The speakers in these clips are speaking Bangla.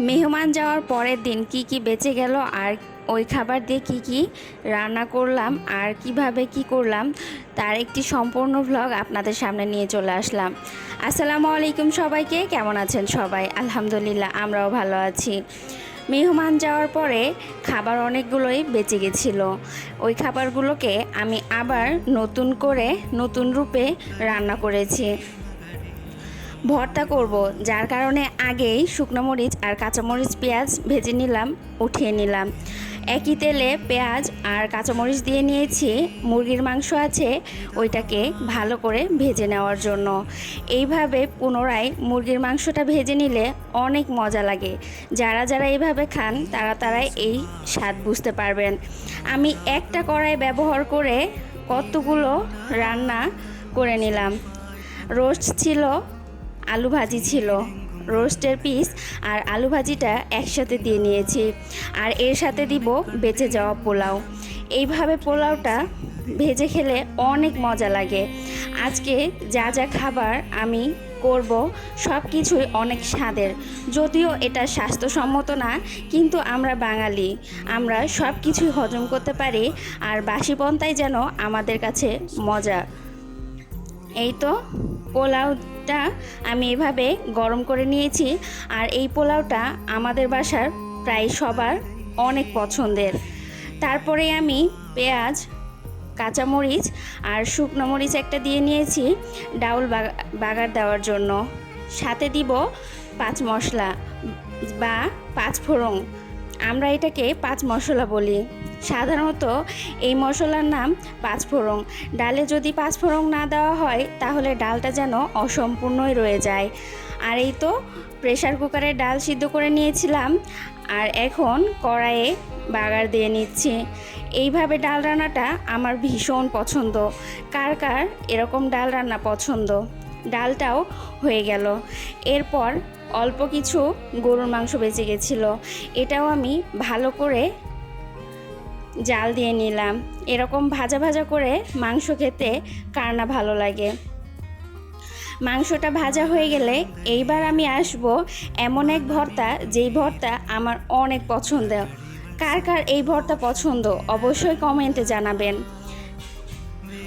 মেহমান যাওয়ার পরের দিন কি বেঁচে গেল আর ওই খাবার দিয়ে কি রান্না করলাম আর কিভাবে কি করলাম তার একটি সম্পূর্ণ ভ্লগ আপনাদের সামনে নিয়ে চলে আসলাম। আসসালামু আলাইকুম সবাইকে, কেমন আছেন সবাই? আলহামদুলিল্লাহ, আমরাও ভালো আছি। মেহমান যাওয়ার পরে খাবার অনেকগুলোই বেঁচে গেছিলো। ওই খাবারগুলোকে আমি আবার নতুন করে নতুন রূপে রান্না করেছি। ভর্তা করব, যার কারণে আগেই শুকনো মরিচ আর কাঁচামরিচ পেঁয়াজ ভেজে নিলাম, উঠিয়ে নিলাম। একই তেলে পেঁয়াজ আর কাঁচামরিচ দিয়ে নিয়েছি। মুরগির মাংস আছে, ওইটাকে ভালো করে ভেজে নেওয়ার জন্য। এইভাবে পুনরায় মুরগির মাংসটা ভেজে নিলে অনেক মজা লাগে। যারা যারা এইভাবে খান তারা এই স্বাদ বুঝতে পারবেন। আমি একটা কড়াই ব্যবহার করে কতগুলো রান্না করে নিলাম। রোস্ট ছিল, আলু ভাজি ছিল, রোস্টের পিস আর আলু ভাজিটা একসাথে দিয়ে নিয়েছি। আর এর সাথে দিব বেঁচে যাওয়া পোলাও। এইভাবে পোলাওটা ভেজে খেলে অনেক মজা লাগে। আজকে যা যা খাবার আমি করব সব কিছুই অনেক স্বাদের। যদিও এটা স্বাস্থ্যসম্মত না, কিন্তু আমরা বাঙালি, আমরা সব কিছুই হজম করতে পারি। আর বাসি পন্থাই যেন আমাদের কাছে মজা। এই তো পোলাওটা আমি এভাবে গরম করে নিয়েছি। আর এই পোলাওটা আমাদের বাসার প্রায় সবার অনেক পছন্দের। তারপরে আমি পেঁয়াজ, কাঁচামরিচ আর শুকনো মরিচ একটা দিয়ে নিয়েছি ডাউল বাগার দেওয়ার জন্য। সাথে দিব পাঁচ মশলা বা পাঁচ ফোড়ন, আমরা এটাকে পাঁচ মশলা বলি। সাধারণত এই মশলার নাম পাঁচ ফোড়ন। ডালে যদি পাঁচ ফোড়ন না দেওয়া হয় তাহলে ডালটা যেন অসম্পূর্ণই রয়ে যায়। আর এই তো প্রেসার কুকারে ডাল সিদ্ধ করে নিয়েছিলাম, আর এখন কড়াইয়ে বাগার দিয়ে নিচ্ছি। এইভাবে ডাল রান্নাটা আমার ভীষণ পছন্দ। কার কার এরকম ডাল রান্না পছন্দ? ডালটাও হয়ে গেল। এরপর অল্প কিছু গরুর মাংস বেঁচে গেছিলো, এটাও আমি ভালো করে জাল দিয়ে নিলাম। এরকম ভাজা ভাজা করে মাংস খেতে কার না ভালো লাগে। মাংসটা ভাজা হয়ে গেলে এইবার আমি আসব এমন এক ভর্তা, যেই ভর্তা আমার অনেক পছন্দ। কার কার এই ভর্তা পছন্দ অবশ্যই কমেন্টে জানাবেন।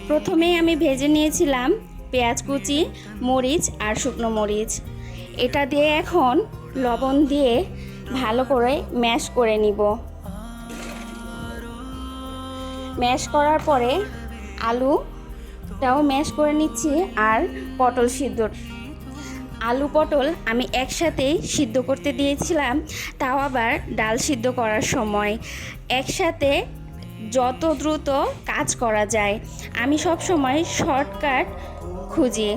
প্রথমেই আমি ভেজে নিয়েছিলাম পেঁয়াজ কুচি, মরিচ আর শুকনো মরিচ। এটা দিয়ে এখন লবণ দিয়ে ভালো করে ম্যাশ করে নিব। ম্যাশ করার পরে আলুটাও ম্যাশ করে নিচ্ছি। আর পটল সিদ্ধ, আলু পটল আমি একসাথেই সিদ্ধ করতে দিয়েছিলাম, তাও আবার ডাল সিদ্ধ করার সময়। একসাথে যত দ্রুত কাজ করা যায়, আমি সব সময় শর্টকাট খুঁজি।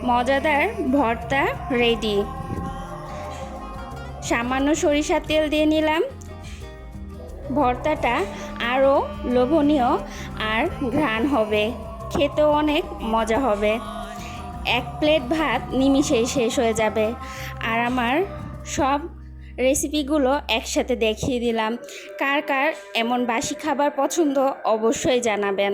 মজাদার ভর্তা রেডি। সামান্য সরিষার তেল দিয়ে নিলাম। ভর্তাটা আরও লোভনীয় আর ঘ্রাণ হবে, খেতেও অনেক মজা হবে। এক প্লেট ভাত নিমিষেই শেষ হয়ে যাবে। আর আমার সব রেসিপিগুলো একসাথে দেখিয়ে দিলাম। কার কার এমন বাসি খাবার পছন্দ অবশ্যই জানাবেন।